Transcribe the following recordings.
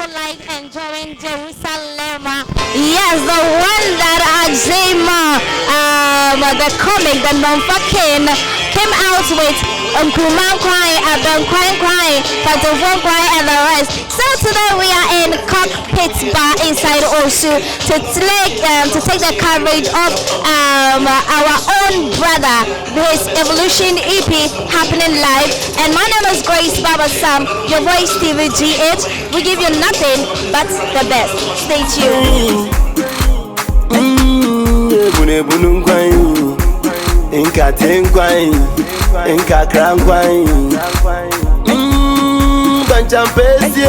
also like enjoying Jerusalem. Yes, the one that Ajeezay, the comic, the non-fucking, came out with Nkrumah crying, crying, Pantofon crying, and the rest. So today we are in Cockpit Bar inside Osu to take the coverage of our own brother, his Evolution EP happening live. And my name is Grace Baba Sam, your voice TV GH. We give you nothing but the best. Stay tuned. Inka tenkwai, inka krankwai, banchampesi.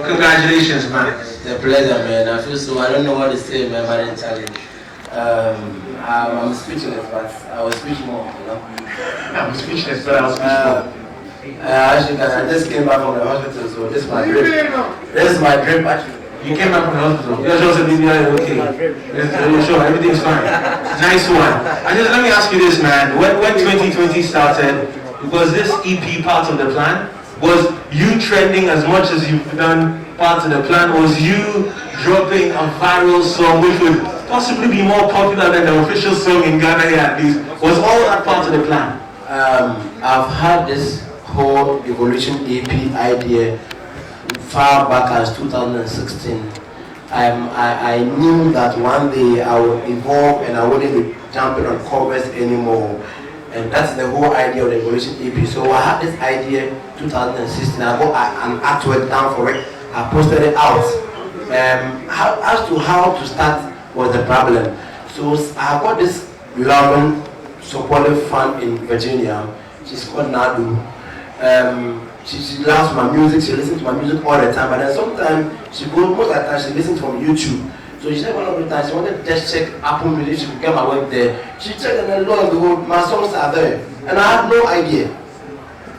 Congratulations, man. It's a pleasure, man. I feel so, I don't know what to say, man, but it's challenge. I'm speechless, but I was speaking more, you know. I'm speechless, but I was speaking more. Actually, I just came back from the hospital, so this is my dream. This is my dream, actually. You came back from the hospital. You're just a BBI, okay. Sure, everything's fine. Nice one. And just let me ask you this, man. When 2020 started, was this EP part of the plan? Was you trending as much as you've done part of the plan? Was you dropping a viral song which would possibly be more popular than the official song in Ghana here at least? Was all that part of the plan? I've had this whole Evolution EP idea far back as 2016. I knew that one day I would evolve and I wouldn't be jumping on covers anymore. And that's the whole idea of the Evolution EP. So I had this idea 2016. I got an artwork down for it. I posted it out. As to how to start was the problem. So I got this loving, supportive fan in Virginia. She's called Nadu. She loves my music. She listens to my music all the time. But then sometimes she goes, most of the time she listens from YouTube. So she said one of the times she wanted to just check Apple Music, she could get my work there. She checked and then lo and behold, my songs are there. And I had no idea.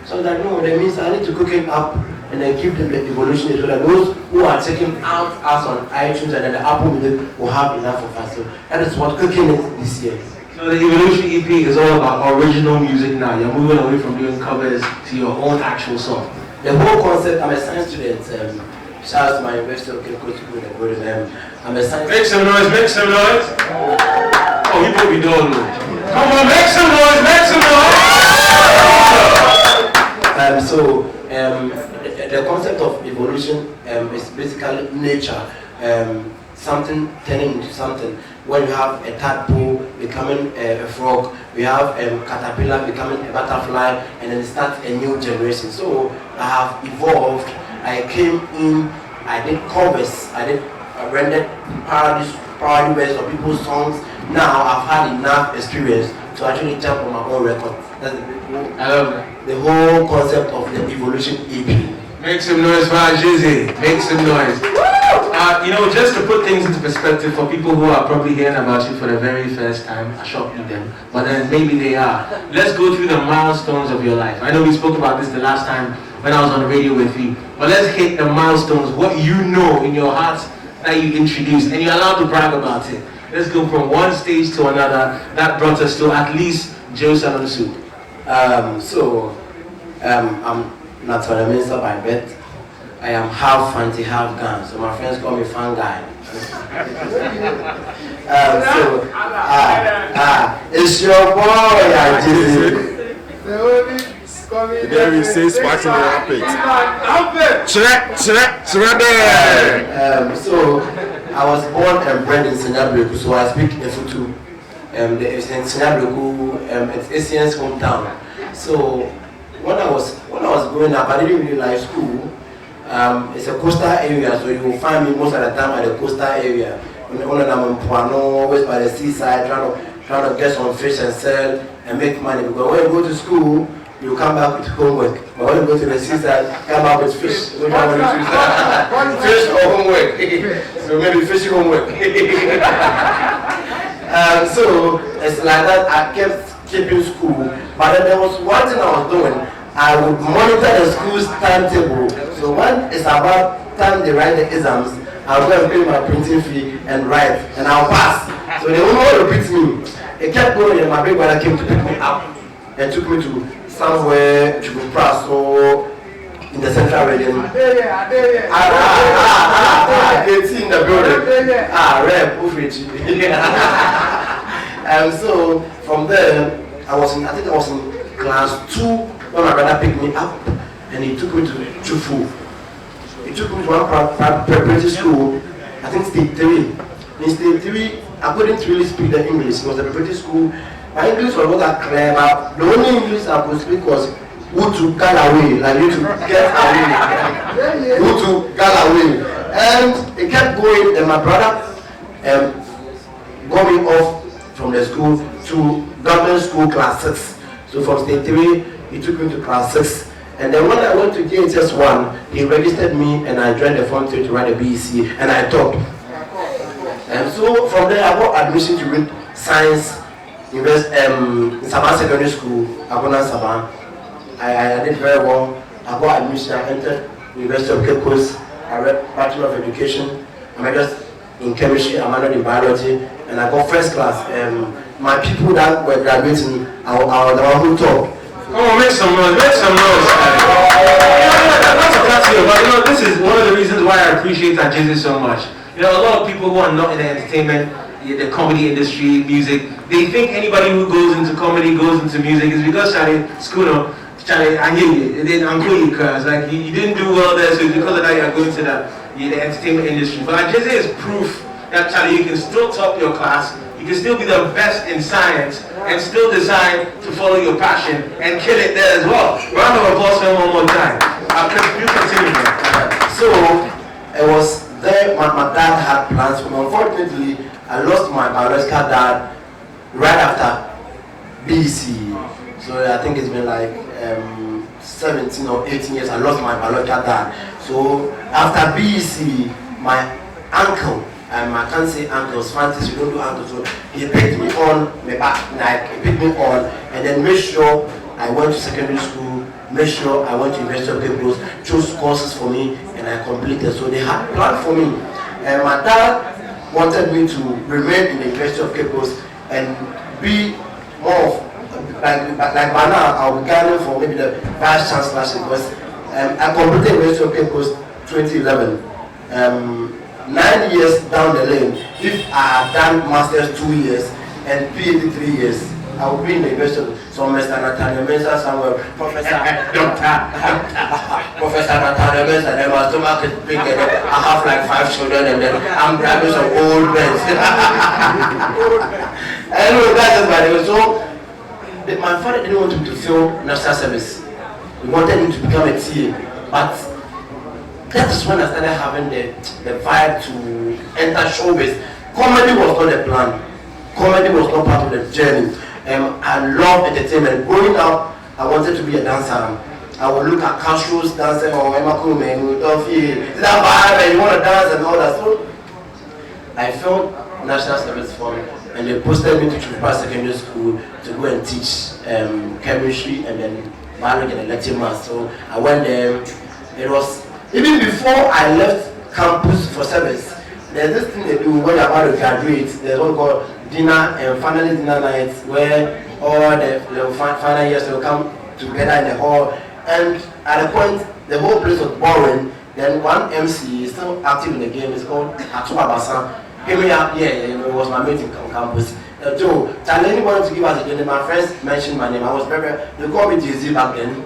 So I was like, no, that means I need to cook it up and then keep the evolution so that those who are checking out us on iTunes and then the Apple Music will have enough of us. So that is what cooking is this year. So the Evolution EP is all about original music now. You're moving away from doing covers to your own actual song. The whole concept, I'm a science student. Shout out to my university of Cape Coast School and go to them. I'm a science. Make some noise, make some noise. Oh, you put me down. Come on, make some noise, make some noise. The concept of evolution is basically nature, something turning into something. When you have a tadpole becoming a frog, we have a caterpillar becoming a butterfly, and then it starts a new generation. So I have evolved. I came in, I did covers, I rendered parody versions of people's songs. Now I've had enough experience to actually jump on my own record. That's the whole concept of the Evolution EP. Make some noise for Ajeezay. Make some noise. Just to put things into perspective for people who are probably hearing about you for the very first time, I shocked them, but then maybe they are. Let's go through the milestones of your life. I know we spoke about this the last time when I was on the radio with you, but let's hit the milestones, what you know in your heart that you introduced, and you're allowed to brag about it. Let's go from one stage to another. That brought us to at least Jerusalem Soup. I'm not a minister by birth. I am half Fanti, half Gun, so my friends call me Fan Guy. It's your boy, Ajeezay. There we say sparks in the armpit. So I was born and bred in Senyabreku, so I speak Efutu. It's in Senyabreku, it's ACN's hometown. So when I was growing up, I didn't really like school. It's a coastal area, so you will find me most of the time at the coastal area. When I'm in Poyoo, always by the seaside, trying to get some fish and sell and make money. Because when you go to school, you come back with homework. But when you go to the seaside, come back with fish. Which one will you choose? Fish or homework? So maybe fish homework. So it's like that. I kept keeping school, but then there was one thing I was doing. I would monitor the school's timetable. So when it's about time they write the exams, I'll go and pay my printing fee and write, and I'll pass. So they won't want to repeat me. It kept going, and my big brother came to pick me up and took me to somewhere to so in the central region. In the building. And so from there, I think I was in class 2 when my brother picked me up, and he took me to Chufu. He took me to one preparatory school, I think state 3. In state 3, I couldn't really speak the English. It was a preparatory school. My English was not that clear, but the only English I could speak was who to get away, like you to get away. Who to get away. And it kept going, and my brother got me off from the school to government school class 6. So from state 3, he took me to class 6. And then when I went to JHS 1, he registered me and I joined the Form 3 to write a BEC, and I taught. And so from there I got admission to read science in Sabah Secondary School, Abona Sabah. I did very well. I got admission, I entered University of Cape Coast. I read Bachelor of Education. I majored in chemistry, I minored in biology, and I got first class. My people that were graduating, I was the one who taught. Oh, make some noise, make some noise. But this is one of the reasons why I appreciate Ajeezay so much. A lot of people who are not in the entertainment, the comedy industry, music, they think anybody who goes into comedy goes into music is because Charlie, I hear you, then I'm going because like you didn't do well there, so because of that you're going to the entertainment industry. But Ajeezay is proof that Charlie, you can still top your class, you can still be the best in science, and still decide to follow your passion and kill it there as well. Round of applause for him one more time. You continue. So it was there. My dad had plans for me. Unfortunately, I lost my biological dad right after BC. So I think it's been like 17 or 18 years. I lost my biological dad. So after BC, my uncle. I can't say uncles, fancies, we don't do uncles, so he picked me on, he picked me on, and then made sure I went to secondary school, made sure I went to University of Cape Coast, chose courses for me, and I completed. So they had planned for me. And my dad wanted me to remain in the University of Cape Coast and be more of, like by now, I'll be guiding for maybe the vice chancellorship, because I completed University of Cape Coast 2011. 9 years down the lane, if I had done masters 2 years and PhD 3 years, I would be in the University of Mr. Nathaniel Mensah somewhere, Professor Nathaniel Mensah, then my stomach is big and I have like 5 children and then I'm grabbing some old men. Anyway, that is my name. So, my father didn't want him to fill national service. He wanted him to become a TA, but that is when I started having the vibe to enter showbiz. Comedy was not the plan. Comedy was not part of the journey. I love entertainment. Growing up, I wanted to be a dancer. I would look at Castro's dancing or Emma Kuhlman, who don't feel that vibe and you want to dance and all that. So I filled national service form and they posted me to Chupa Secondary School to go and teach chemistry and then biology and elective maths. So I went there. It was even before I left campus for service, there's this thing they do when you're about to graduate. There's what called dinner and finally dinner nights where all the final years will come together in the hall. And at the point, the whole place was boring. Then one MC is still active in the game. It's called Atuba Basan. Give me up, it was my mate on campus. Joe, tell anyone to give us a dinner. My friends mentioned my name. I was very, they called me Ajeezay back then.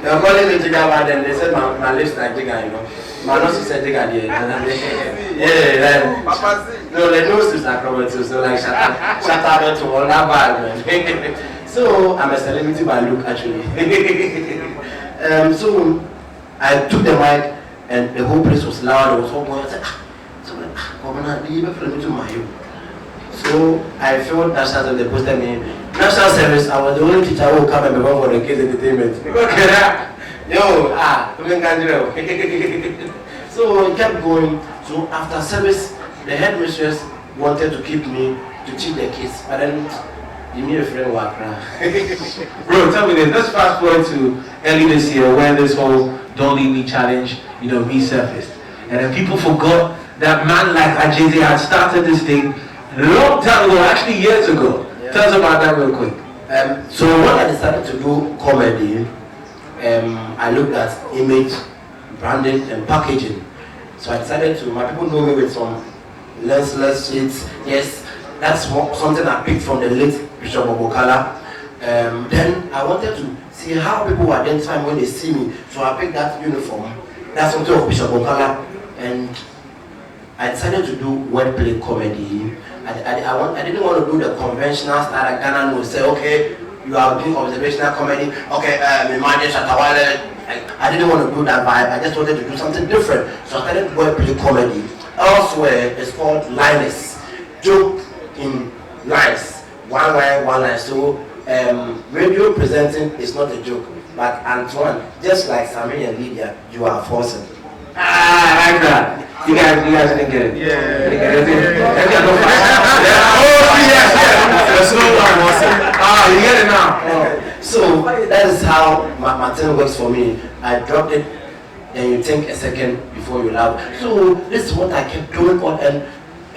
They were calling me Jigga back then. They said my lips like Jigga, My nose said Jigga there. No, the nose is like Robert too. So like shut up to all that bad, man. So I'm a celebrity by look actually. So I took the mic and the whole place was loud. There was all going. I said, so I felt that they posted me national service, I was the only teacher who would come and perform for the kids' entertainment. Okay, yo, so it kept going. So after service, the headmistress wanted to keep me to teach the kids, but then you need a friend work. Bro, tell me this. Let's fast forward to early this year when this whole Don't Leave Me challenge, resurfaced. And then people forgot that man like Ajeezay had started this thing a long time ago, actually years ago. Yeah. Tell us about that real quick. So when I decided to do comedy, I looked at image, branding, and packaging. So I decided to, my people know me with some lensless shades. Yes, that's something I picked from the late Bishop Obokala. Then I wanted to see how people will identify me when they see me. So I picked that uniform. That's something of Bishop Obokala. And I decided to do wordplay comedy. I didn't want to do the conventional style that Ghana would say, okay, you are doing observational comedy, okay, I didn't want to do that vibe. I just wanted to do something different. So I started wordplay comedy. Elsewhere, it's called liners. Joke in lines. One line. So radio presenting is not a joke. But Antoine, just like Sammy and Lydia, you are forcing. I like that. You guys didn't get it. Yeah. You get it? You get it now. So that is how my thing works for me. I dropped it, then you think a second before you laugh. So this is what I kept doing on,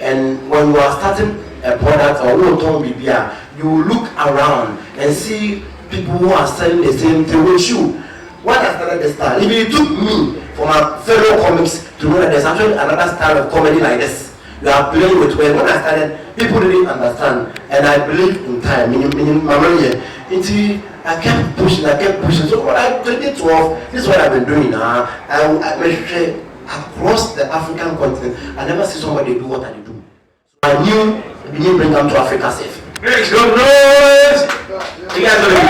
and when you are starting a product or BBR, you look around and see people who are selling the same thing with you. When I started the style, if it took me for my fellow comics to know that there's actually another style of comedy like this, you are playing with when I started, people didn't understand, and I believe in time, meaning my money. Until I kept pushing. So when I 2012, this is what I've been doing now. I measured across the African continent. I never see somebody do what I do. So I knew we didn't bring them to Africa safe. Make some noise! You guys are going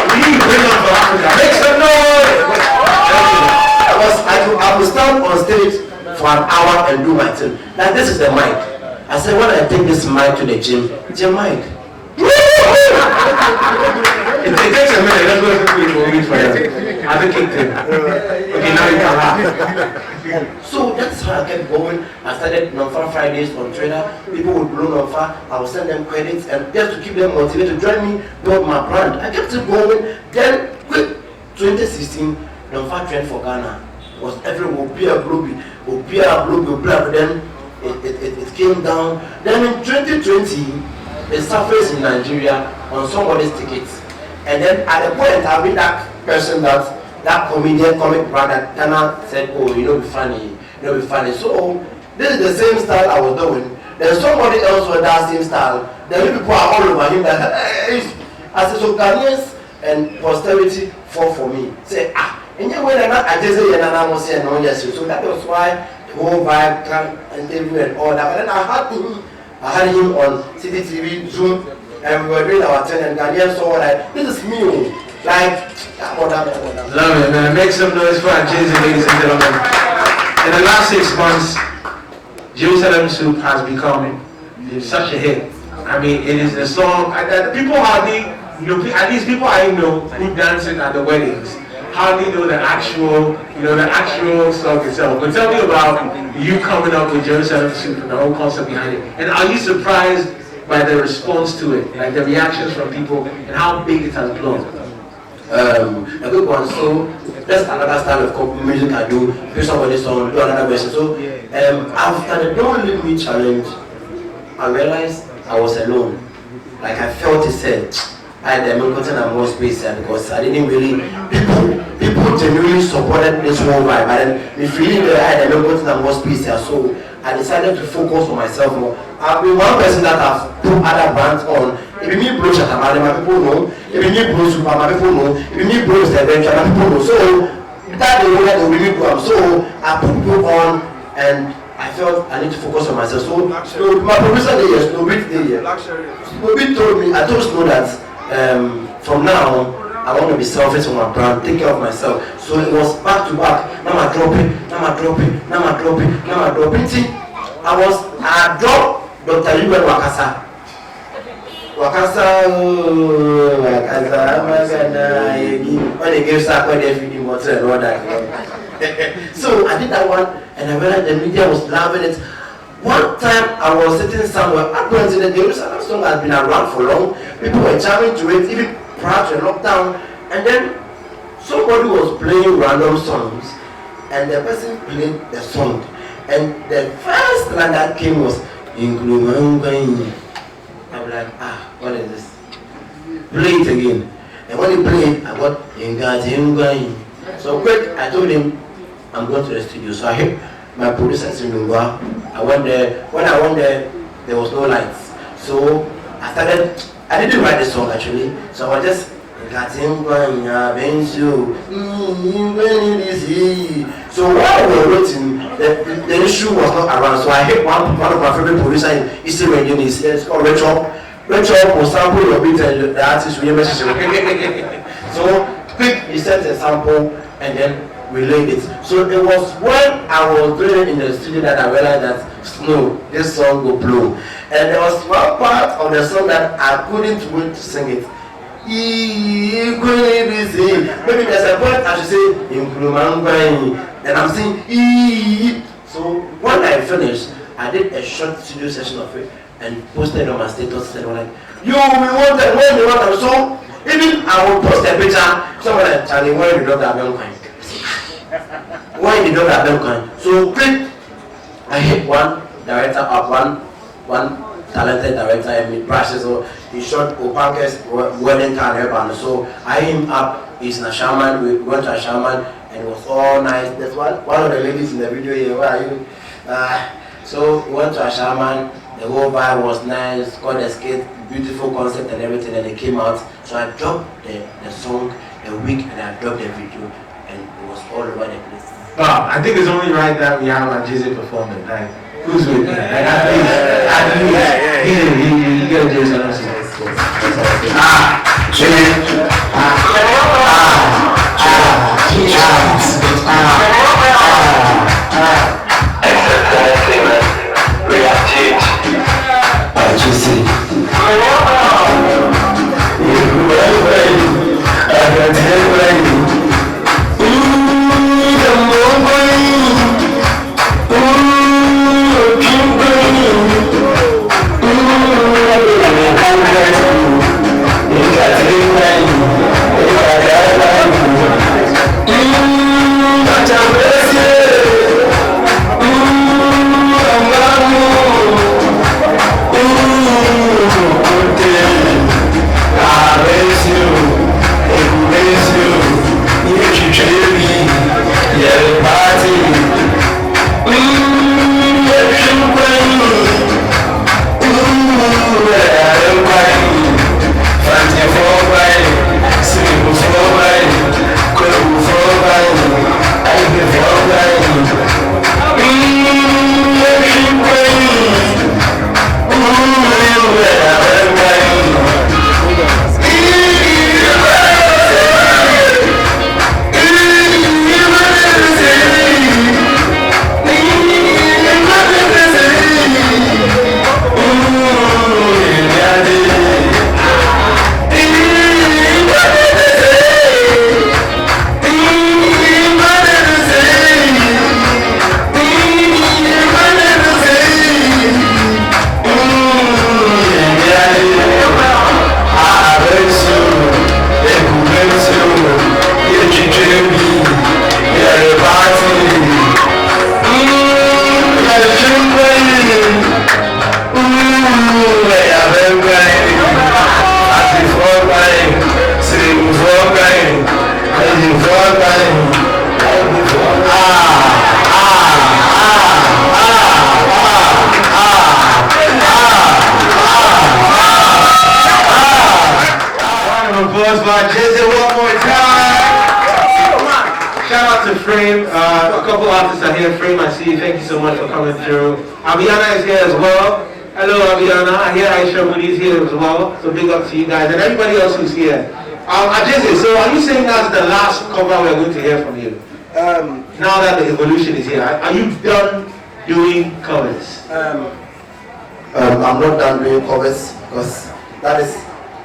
we need to bring them to Africa. Make some noise! I would stand on stage for an hour and do my thing. Like this is the mic. I said when I take this mic to the gym, it's your mic. It takes a minute. Let's go to for you. I haven't kicked him. Okay, now you can laugh. So that's how I kept going. I started non-far Fridays on Twitter. People would blow non-far. I would send them credits and just to keep them motivated to join me, build my brand. I kept it going. Then, quick, 2016, non-far trend for Ghana was everywhere. But then it came down. Then in 2020, it surfaced in Nigeria on somebody's tickets. And then at the point, I'll be that person that comedian, comic brand that Ghana said, oh, be funny. So this is the same style I was doing. There's somebody else with that same style. Then people are all over him that, hey. I said, so Ghanaians and posterity fall for me. Say, and then when Ajeezay and I was saying, no, yes. So that was why the whole vibe and interview and all that. But then I had him on CCTV, Zoom, and we were doing our turn, and Ghanaians saw this is me, like, Love it, man. Make some noise for Ajeezay, ladies and gentlemen. In the last 6 months, Jerusalem Soup has become such a hit. I mean, it is the song that people hardly, at least people I know who dancing at the weddings, hardly know the actual song itself. But tell me about you coming up with Jerusalem Soup and the whole concept behind it. And are you surprised by the response to it, like the reactions from people and how big it has blown? A good one. So that's another style of music I do. Play somebody's song, do another version. So after the Don't Leave Me challenge, I realized I was alone. Like I felt it said, I had a more space here because I didn't really people genuinely supported this whole vibe. And then the feeling that I had a more space here. So I decided to focus on myself more. I've been one person that I've put other brands on. If you need Bro Shatamari, my people know. If you need Bro Super, my people know. If you need Bro Adventure, my people know. So that they know that they really do. So I put people on and I felt I need to focus on myself. So my producer there, Snowbeat there. Snowbeat told me, I told Snow that from now I want to be selfish on my brand, take care of myself. So it was back to back. Now I drop it. I dropped Dr. Ruben Wakasa. Wakasa, when they gave Sako their feeding water and all that. So I did that one, and I realized the media was loving it. One time I was sitting somewhere, apparently the Jerusalem song has been around for long. People were jamming to it, even prior to the lockdown. And then somebody was playing random songs, and the person played the song. And the first line that came was Inglumangbani. I'm like, what is this? Play it again. And when he played, I got Inglumangbani. So quick, I told him, I'm going to the studio. So I hit my producers in Lungwa. I went there. When I went there was no lights. So I didn't write the song actually. So I was just so while we were waiting, the issue was not around. So I hit one of my favorite producers in Eastern Radio. It's called Retro will sample your beat and the artist will message you. So quick, he sent a sample and then we laid it. So it was when I was doing it in the studio that I realized that no, this song will blow. And there was one part of the song that I couldn't wait to sing it. Maybe there's a point I should say and I'm saying so when I finished, I did a short studio session of it and posted on my status and like, yo, we want that, when we want that. So even I will post a picture, someone like Charlie, why you don't have young kind? Why you don't have young kind? So quick, I hit one director up, one talented director and me brushes, so he shot Opank's wedding card and so I hit him up. He's in a shaman. We went to a shaman and it was all nice. There's one of the ladies in the video here. Where are you? So we went to a shaman. The whole vibe was nice. Got the skate, beautiful concept and everything, and it came out. So I dropped the song a week and I dropped the video and it was all over the place. Wow, I think it's only right that we have Ajeezay performing. Like, who's with me? Like, at least, you get a Jerusalem song. Ajeezay one more time. Shout out to Frame. A couple artists are here. Frame, I see you. Thank you so much for coming through. Abiana is here as well. Hello, Abiana. I hear Aisha Muni's here as well. So big up to you guys and everybody else who's here. Ajeezay, so are you saying that's the last cover we're going to hear from you? Now that the evolution is here, are you done doing covers? I'm not done doing covers because That is,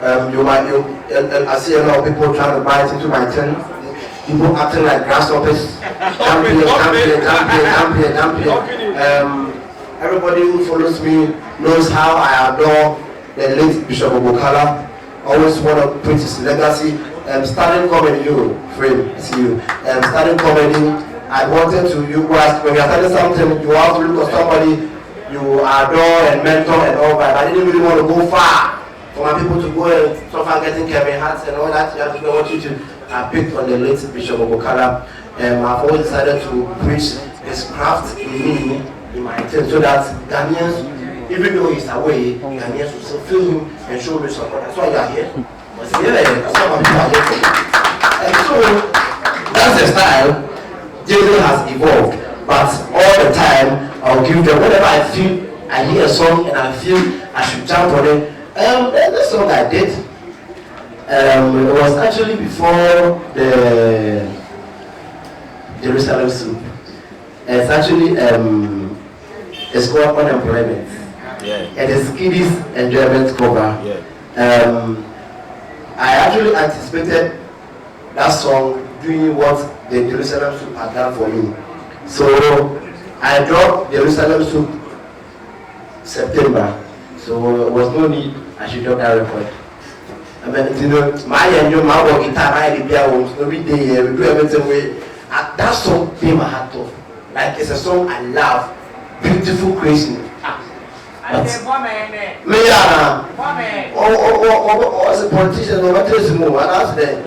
I see a lot of people trying to bite into my tent. People acting like grasshoppers. Everybody who follows me knows how I adore the late Bishop Obokala. Always want to put his legacy. Starting comedy, see you. Starting comedy, I wanted to, you guys, when you are starting something, you have to look at somebody you adore and mentor and all that. I didn't really want to go far for my people to go and suffer getting Kevin Hart and all that. You have to know what you do. I picked on the late Bishop Obokala. I've always decided to preach his craft in me, in my intent, so that Ghanaians, even though he's away, Ghanaians will still feel him and show me support. That's why you are here. That's why my people are here. And so, that's the style. Ajeezay has evolved, but all the time I'll give them whenever I feel I hear a song and I feel I should jump on it. The song I did, it was actually before the Jerusalem soup. It's actually it's called Unemployment. Yeah. And it's Kiddies Enjoyment cover. Yeah. I actually anticipated that song doing what the Jerusalem soup had done for me. So I dropped Jerusalem soup September. So there was no need I should drop that record. I mean, you know, my work guitar, I did every day, we do everything we. That song came my heart off. Like it's a song I love, beautiful creation. Me as a politician, no matter is more, and that's there.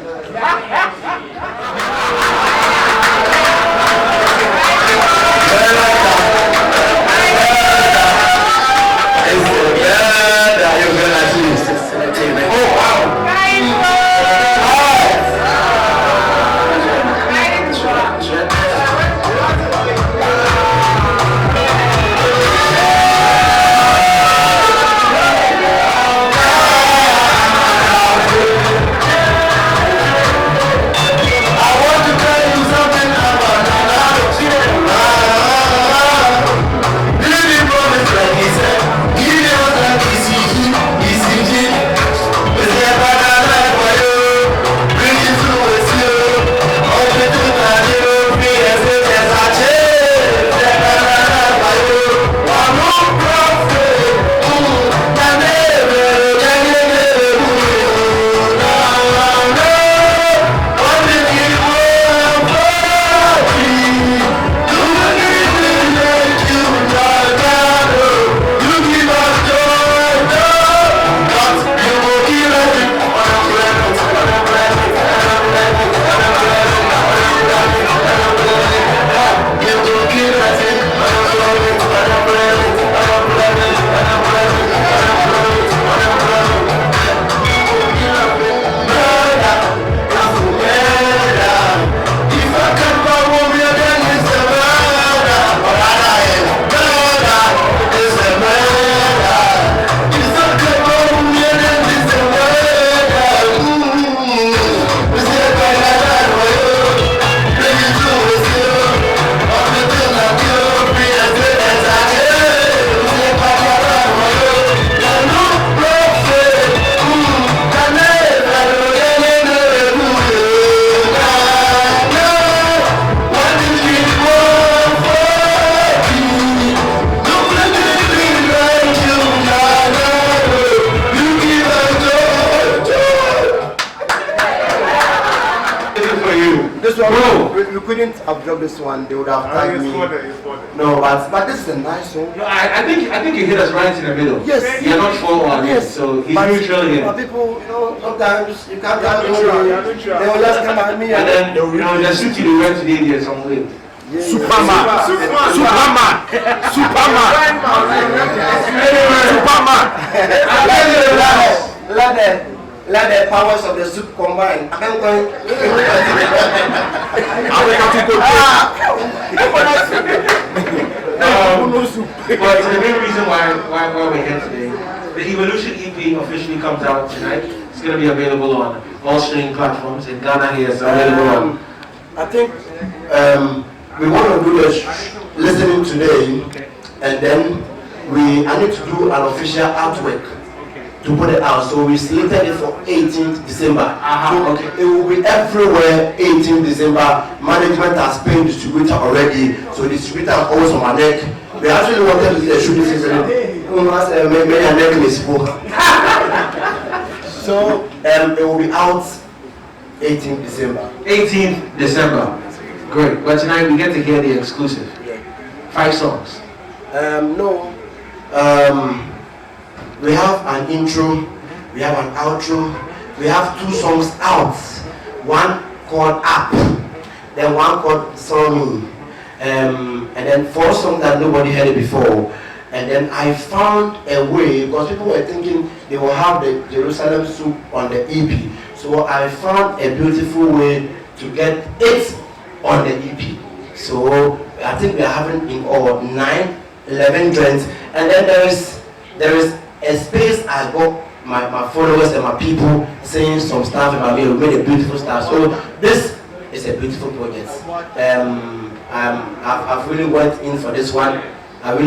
We couldn't have dropped this one. They would have tagged me. No, but this is a nice song. No, I think you hit us right in the middle. Yes. You're not full on yes. So he's neutral again. But people, you know, sometimes you can't tell me. They will just come at me and then the suit you wear today, there's some way. Yeah, Superman. Let the powers of the soup combine. But the main reason why we're here today, the Evolution EP officially comes out tonight. It's going to be available on all streaming platforms. In Ghana here, it's available on. I think we want to do this listening today, and then I need to do an official artwork to put it out. So we selected it for 18th December. So Okay. it will be everywhere 18th December. Management has paid distributor already. So distributor is always on my neck. We actually wanted to shoot this season. Maybe a necklace. So it will be out 18th December. 18th December. Great. But tonight we get to hear the exclusive. 5 songs. No. We have an intro, we have an outro, we have 2 songs out. One called Up, then one called Sorry, and then 4 songs that nobody heard it before. And then I found a way, because people were thinking they will have the Jerusalem soup on the EP. So I found a beautiful way to get it on the EP. So I think we are having in all 9, 11 joints. And then there is a space I got my followers and my people saying some stuff about me. We made a beautiful stuff. So this is a beautiful project. I've really went in for this one. I've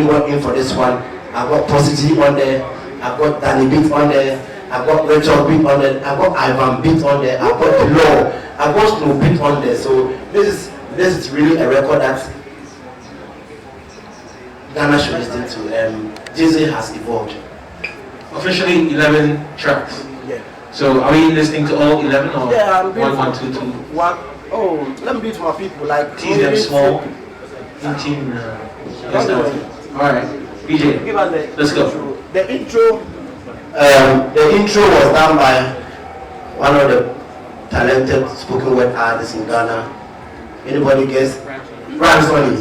got Possigee on there. I've got Danny Beat on there. I've got Rachel Beat on there. I've got Ivan Beat on there. I've got The Law. I've got Snow Beat on there. So this is really a record that Ghana should listen to. Ajeezay has evolved. Officially 11 tracks. Yeah. So are we listening to all 11 or Yeah, I'm 1, 1, 2, 2? One. Oh, let me be to my people. Like Tease them small. Team. Alright. BJ. Give us Let's go. The intro. The intro was done by one of the talented spoken word artists in Ghana. Anybody guess? Ramsoni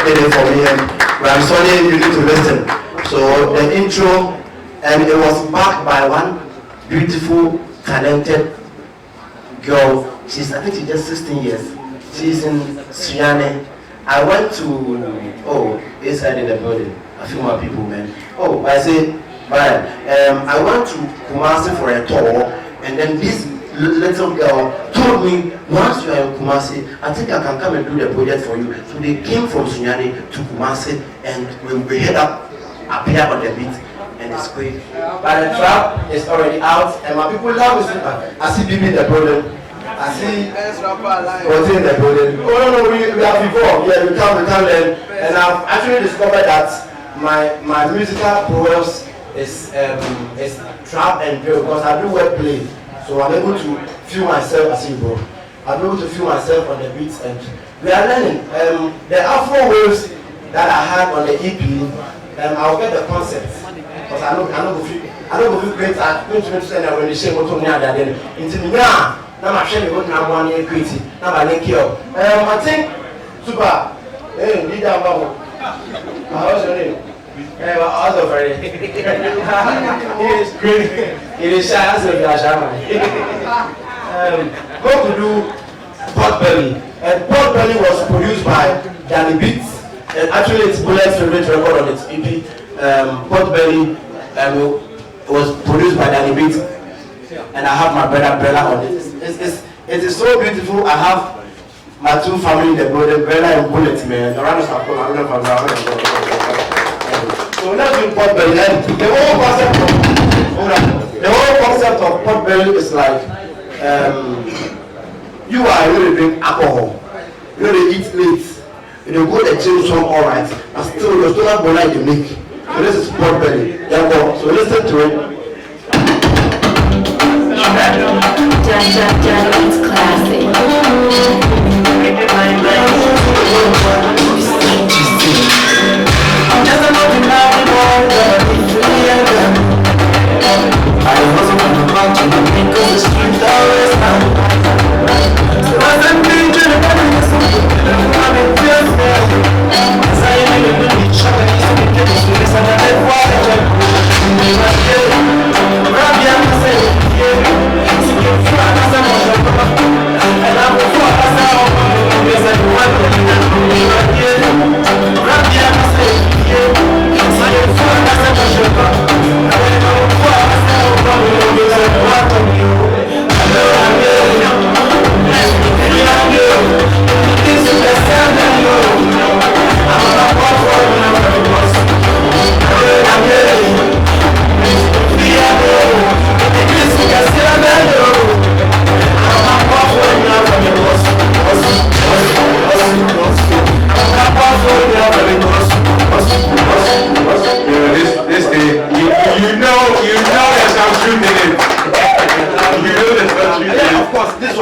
did it for me, and Ramsoni, you need to listen. So the intro, and it was backed by one beautiful, talented girl. I think she's just 16 years. She's in Sunyani. I went to, inside in the building. I feel my people, man. I say, Brian, I went to Kumasi for a tour, and then this little girl told me, once you are in Kumasi, I think I can come and do the project for you. So they came from Sunyani to Kumasi, and we head up here on the beat, and it's great. But the track is already out, and my people love it. I see BB in the building. I see Wendy in the building. Oh no, we have evolved. Yeah, we can learn. And I've actually discovered that my musical prowess is trap and drill, because I do wordplay. So I'm able to feel myself as you, bro. I'm able to feel myself on the beats, and we are learning. The Afro waves that I had on the EP, I'll get the concept, because I know if great at when the shame what me other than into me now I'm shame what now one year creative. Now I link you. I think super. Hey, leader about. How's your name? Hey, also very. It is great. It is shy as a shaman. Go to do Potbelly, and Potbelly was produced by Danny Beats, and actually it's Bullet's favorite record on its EP. Potbelly was produced by Danny Beats, and I have my brother Bella on it. It is so beautiful. I have my 2 family in the building, Bella and Bullet, man. Around us, I don't know. So let's do Potbelly. And the whole concept of Potbelly is like, you really drink alcohol, you really eat late, you go to the gym, so alright, and still your stomach will like the milk. So this is Potbelly. So listen to it. It's classic.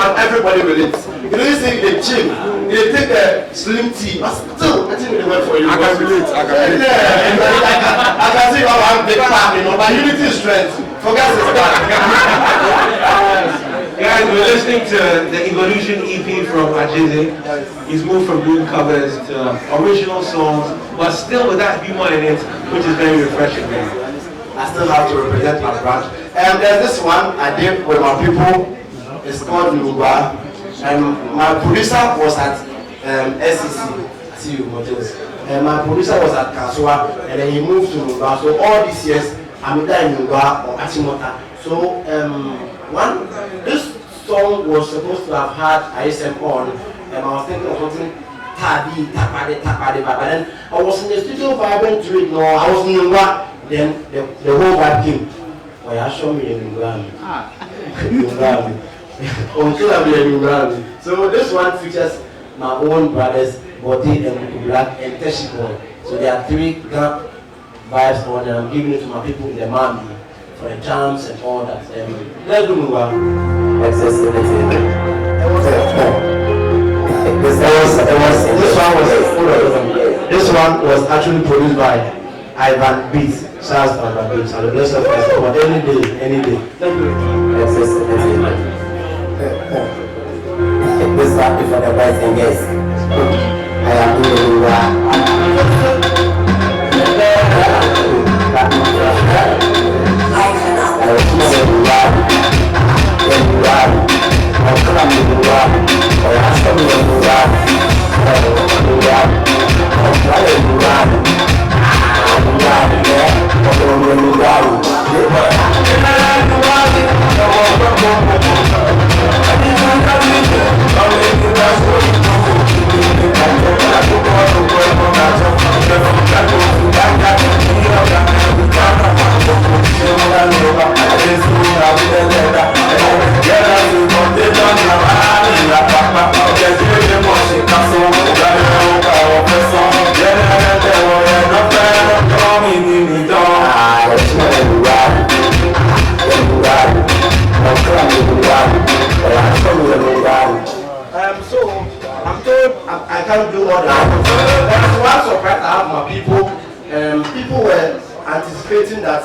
one everybody relates. You know, you see the gym, they take the slim tea, but still, I think they went for you. I can relate. I can see how I'm big part, you know, but unity is strength. Forget this part. Guys, we're listening to the Evolution EP from Ajeezay. He's moved from doing covers to original songs, but still with that humor in it, which is very refreshing, man. I still have to represent my brand. And there's this one I did with my people. It's called Nuba. And my producer was at SEC. See you, Motors. And my producer was at Kasua, and then he moved to Nuba. So all these years, I'm either in Nuba or Achimota. So this song was supposed to have had ISM on, and I was thinking of something tapade, but then I was in the studio vibing to it. No, I was in Nuba. Then the whole vibe came. Oh, yeah, show me a Nuba. Until I'm in Nuba. So this one features my own brothers, Body and Black and Teshiko. So there are 3 gap vibes on, and I'm giving it to my people in the Mami for the jams and all that. Let's do Nuba. This one was actually produced by Ivan Beats. Shouts to Ivan Beats. And the bless of us for any day. Thank you. This one is for the boys and girls. I am doing I can't do all that. There's one surprise I have my people. People were anticipating that,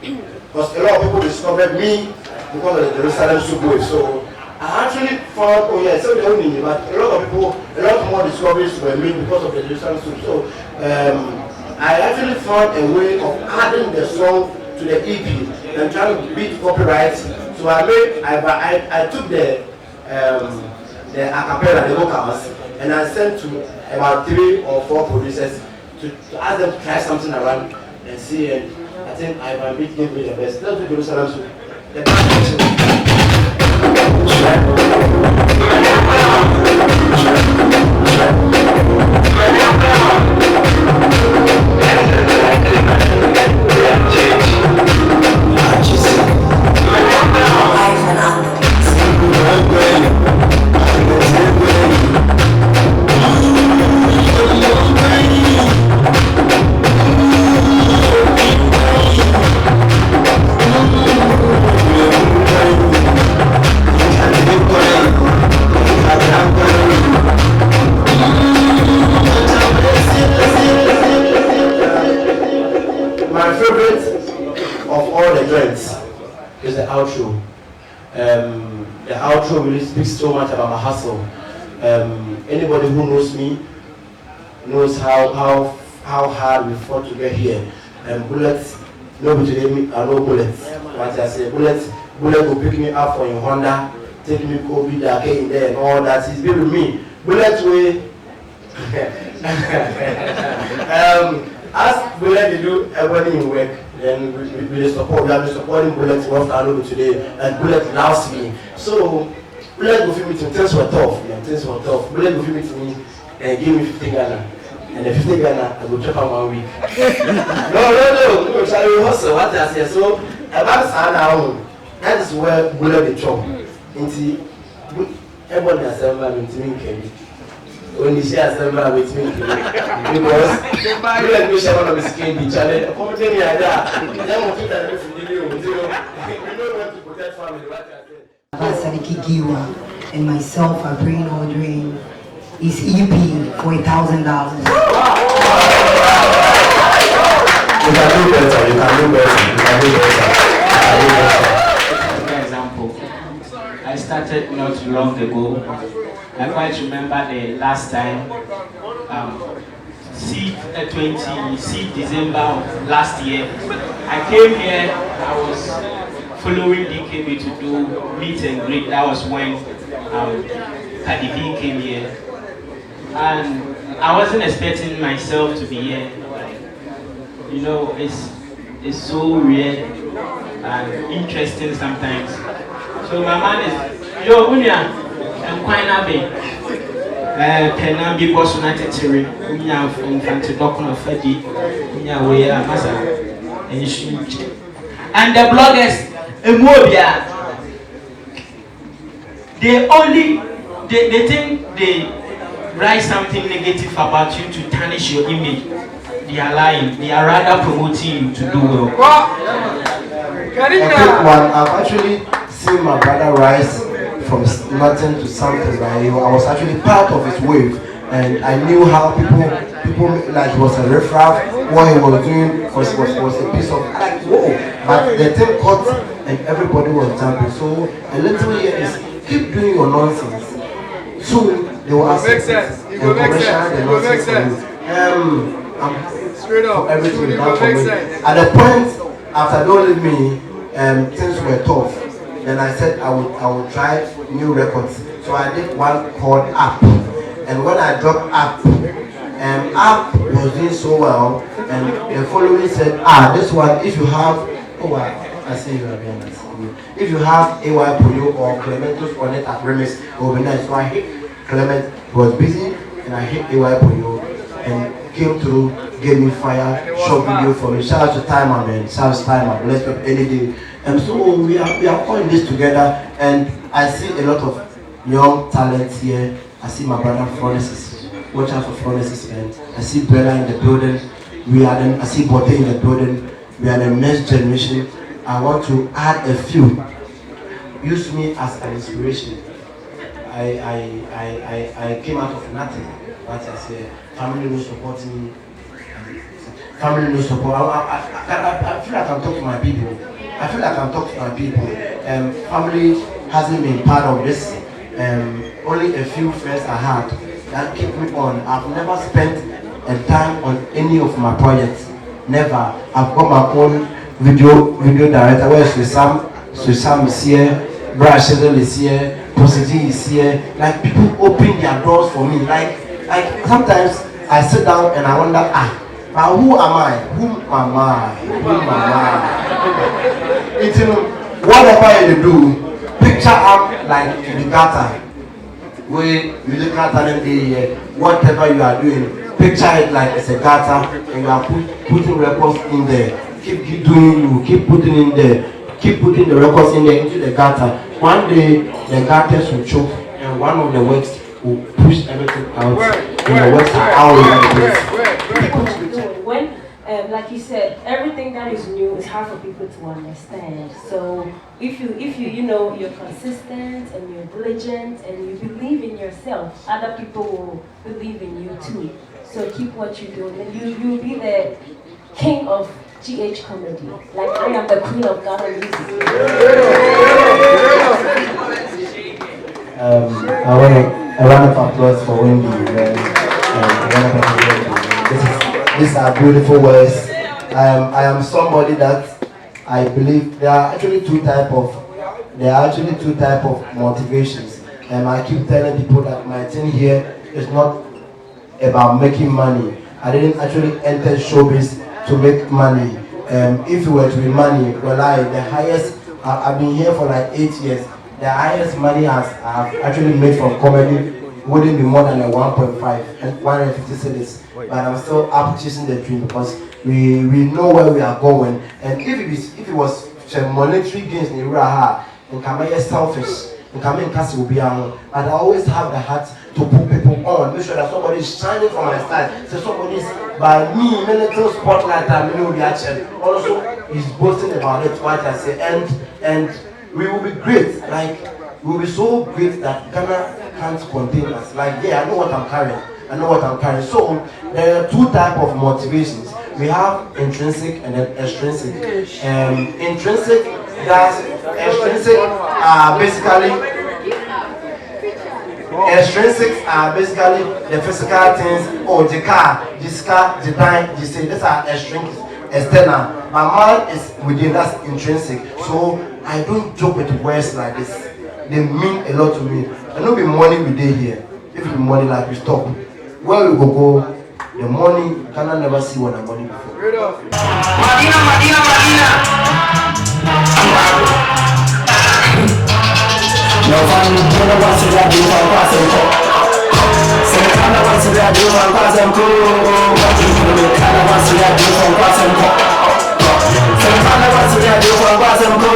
because a lot of people discovered me because of the Jerusalem soup wave. So I actually found, oh yeah, so they don't need me, but a lot more discoveries were made because of the Jerusalem soup. So I actually found a way of adding the song to the EP and trying to beat copyright. So I took the acapella, the vocals, and I sent to about 3 or 4 producers to ask them to try something around and see. And I think Ivan Beat gave me the best. Let's do Jerusalem soup. The my favorite of all the joints is the outro. The outro really speaks so much about my hustle. Anybody who knows me knows how hard we fought to get here. Bullets, nobody today me are no bullets. What I say, bullet will pick me up for your Honda, take me Kobe, the in there and all that. He's been with me. Bullet way. As Bullet they do everybody in work, then we support. We have been supporting Bullet one today, and Bullet loves me. So Bullet will feel me to things were tough. Yeah, things were tough. Bullet will feel me to me and give me 50 Ghana. And the 50 Ghana I will chop out 1 week. No, shall we hustle? What I say? So about now, that is where Bullet the chop. Into everybody has ever been to me. When you share assembly with me, because you let me share one of the skin, the challenge, a comedy like that. Then we'll do that if you know what to protect family, what I said. and myself are pre-ordering his EP for $1,000. You can do better, you can do better, you can do better. For example, I started not long ago. I quite remember the last time, December of last year. I came here, I was following DKB to do meet and greet. That was when Cardi B came here. And I wasn't expecting myself to be here. You know, it's so weird and interesting sometimes. So my man is, yo, Unya, I'm quite happy. Penam be boss United Terry, Unya from Fantidokon of Fedi, Unya way, Massa, and the bloggers, Emobia, they think they write something negative about you to tarnish your image. They are lying. They are rather promoting you to do well. I've actually seen my brother rise from nothing to something. Right? I was actually part of his wave, and I knew how people like he was a riffraff. What he was doing was a piece of like whoa. But the thing caught, and everybody was jumping. So a little here is keep doing your nonsense. Soon they will accept it. It will make sense. It will make sense. Straight up. Everything done for me. At the point after don't leave me, things were tough. Then I said I would try new records. So I did one called App. And when I dropped App, App was doing so well. And the following said, this one, if you have, I see you again. If you have AY Poyoo or Clementus on it at remix, it will be nice. So I hit Clement, he was busy, and I hit AY Poyoo and came through, gave me fire, short video for me. Shout out to Timer, man. Shout out to Timer, bless up any day. And so we are putting this together, and I see a lot of young talents here. I see my brother Furnaces. Watch out for Furnaces, man. I see Bella in the building. I see Bote in the building. We are the next generation. I want to add a few. Use me as an inspiration. I came out of nothing. What I say, family will support me. Family will support. I feel like I'm talking to my people. Family hasn't been part of this. Only a few friends I had that keep me on. I've never spent a time on any of my projects. Never. I've got my own video director. Where Susam is here, Brad Shizzle is here, Possigee is here. Like people open their doors for me. Like sometimes I sit down and I wonder, but who am I? It's whatever you do, picture up like in the gutter. Where you look at talent, whatever you are doing, picture it like it's a gutter, and you are putting records in there. Keep doing you, keep putting in there, keep putting the records in there into the gutter. One day the gutters will choke, and one of the works will push everything out. And the works are out of the place. When, like you said, everything that is new is hard for people to understand. So if you know you're consistent and you're diligent and you believe in yourself, other people will believe in you too. So keep what you're doing. You'll be the king of GH comedy. Like I am the queen of Ghana music. I want a round of applause for Wendy. These are beautiful words. I am somebody that I believe there are actually two type of motivations. And I keep telling people that my thing here is not about making money. I didn't actually enter showbiz to make money. If it were to be money, the highest, I've been here for like 8 years. The highest money I've actually made from comedy wouldn't be more than a 1.5 and 150 cities. But I'm still up chasing the dream because we know where we are going. And if it was monetary gains in Iraha, and can be selfish, and can be castle be and I always have the heart to put people on, make sure that somebody is shining from my side. So somebody is by me, little spotlight and me reaction. Also, he's boasting about it, what I say, and we will be great. Like will be so great that Ghana can't contain us. Like, yeah, I know what I'm carrying. I know what I'm carrying. So there are two types of motivations. We have intrinsic and then extrinsic. Intrinsic, that's extrinsic are basically extrinsics are basically the physical things. Oh, the car, the dime, the say. These are extrinsic, external. My mind is within. That's intrinsic. So I don't joke with words like this. They mean a lot to me. I know the money we did here. If the money like we stop, where we go, the money you cannot never see what the money before. Madina. No fun, you know what's that do for passing for. Say kind of what's that do for passing for. Kind of what's that do for passing for. Say kind of what's that do for passing for.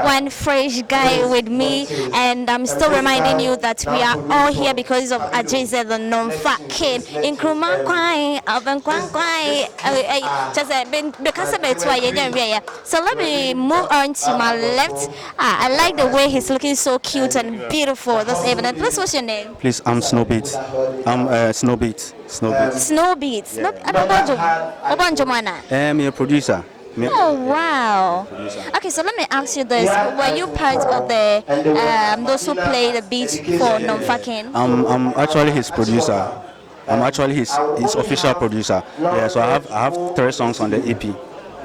One fresh guy with me, and I'm still reminding you that we are all here because of Ajeezay, the non-fat kid in Nkrumah Kwai, just because of it. So let me move on to my left. I like the way he's looking so cute and beautiful this evening. Please, what's your name? Please, I'm Snowbeat. I'm Snowbeat. Snowbeat. I'm a producer. Oh wow! Okay, so let me ask you this: were you part of the those who play the beat for Non-Fucking? I'm actually his producer. I'm actually his official producer. Yeah, so I have 3 songs on the EP.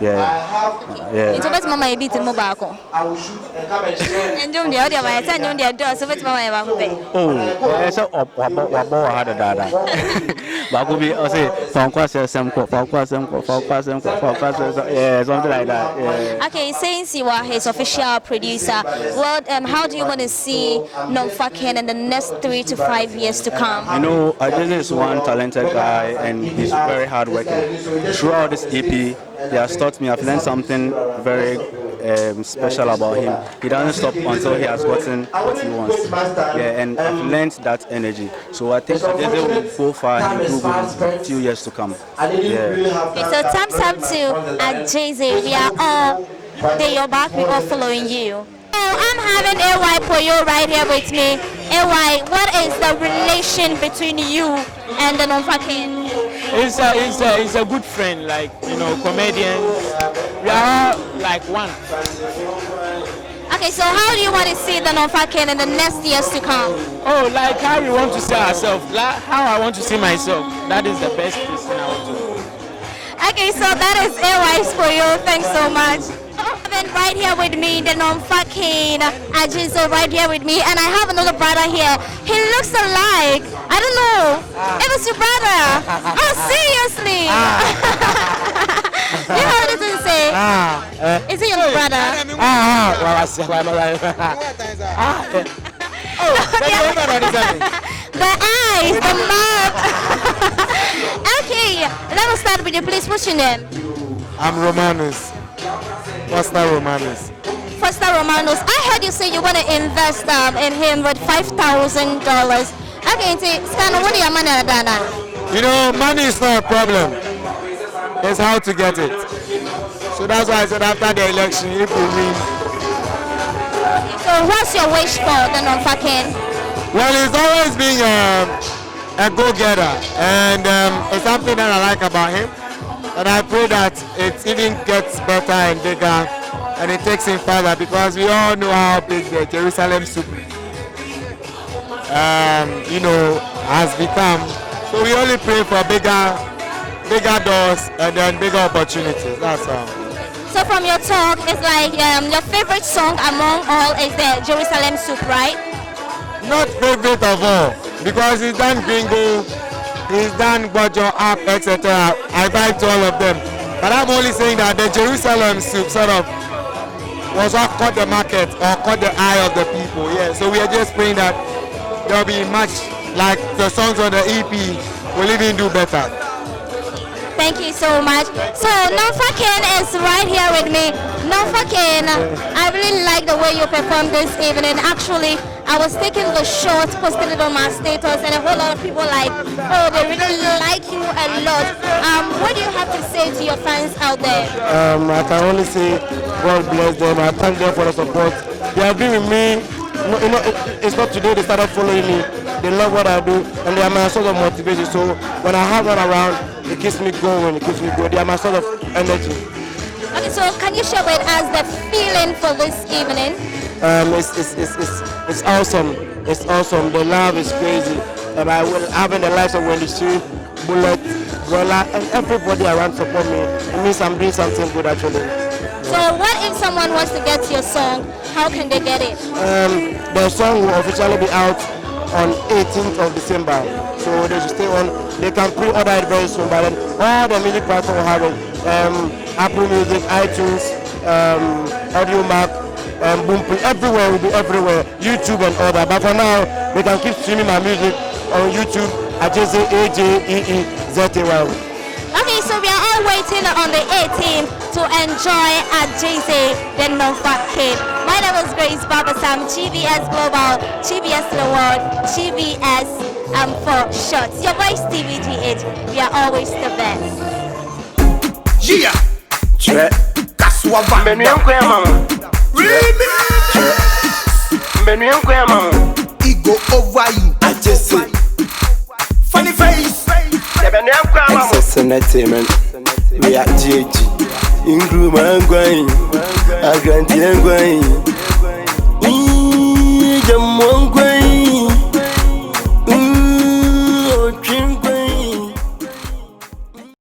Yeah. It's about my beat in mobile. And you the other way, and you the other, so it's my oh, it's a had a dada. But could be also yeah, something like that. Yeah. Okay, since you are his official producer, well, how do you want to see Non-Fucking in the next 3 to 5 years to come? You know, Ajeezay is one talented guy, and he's very hardworking. Throughout this EP, he has taught me. I've learned something very special about him. He doesn't stop until he has gotten what he wants. Yeah, and I've learned that energy. So I think Ajeezay will go far and improve in a few years to come. Yeah. Okay, so thumbs up to Ajeezay. We are all there. You're back. We're all following you. Oh, I'm having AY Poyoo right here with me. AY, what is the relation between you and the Non-Fucking? It's a good friend, like, you know, comedians. We are like one. Okay, so how do you want to see the Non-Fucking in the next years to come? Oh, like how we want to see ourselves, like how I want to see myself. That is the best person I want to do. Okay, so that is AY's for you. Thanks so much. Right here with me, the Non-Fucking Ajeezay right here with me, and I have another brother here. He looks alike. I don't know. It was your brother. Oh, seriously? You heard it and say? Is he your brother? The eyes, the mouth. Okay, let us start with you, please. What's your name? I'm Romanus. Foster Romanus. Foster Romanus. I heard you say you want to invest in him with $5,000. Okay, what do you money? You know, money is not a problem. It's how to get it. So that's why I said after the election, if we win. So what's your wish for the Non-Fucking? Well, he's always been a go-getter, and it's something that I like about him. And I pray that it even gets better and bigger, and it takes him further, because we all know how big the Jerusalem soup, you know, has become. So we only pray for bigger doors and then bigger opportunities. That's all. So from your talk, it's like your favorite song among all is the Jerusalem soup, right? Not favorite of all, because he's done bingo. he's done Bojo App, etc. I vibe to all of them. But I'm only saying that the Jerusalem soup sort of was what caught the market or caught the eye of the people. Yeah, so we are just praying that there'll be much like the songs on the EP will even do better. Thank you so much. So Nonfakin is right here with me. Nonfakin, I really like the way you performed this evening. Actually, I was taking the shot, posting it on my status, and a whole lot of people like, oh, they really like you a lot. What do you have to say to your fans out there? I can only say God bless them. I thank them for the support. They have been with me. It's not today they started following me. They love what I do, and they are my source of motivation. So when I have them around, it keeps me going. It keeps me going. They are my source of energy. Okay, so can you share with us the feeling for this evening? It's awesome. It's awesome. The love is crazy. And I will having the lives of Wendy, Shay, Bullet, Rolla, and everybody around support me. It means I'm doing something good actually. So what if someone wants to get your song? How can they get it? The song will officially be out on 18th of December. So they should stay on. They can pre-order it very soon. But then all the music platforms will have it. Apple Music, iTunes, Audio Mac, Boomplay, everywhere will be everywhere. YouTube and all that. But for now, they can keep streaming my music on YouTube. Ajeezay, Ajeezay. Okay, so we are all waiting on the 18th to enjoy Ajeezay, the Nonfakin. My name is Grace Babasam, GBS Global, GBS the World, GBS for short. Your voice TVGH, we are always the best. Yeah, that's what I'm Ego over you, I just say funny face. Access entertainment. We are GG. Ingru Mangwai. Agranti Angwai. Jammo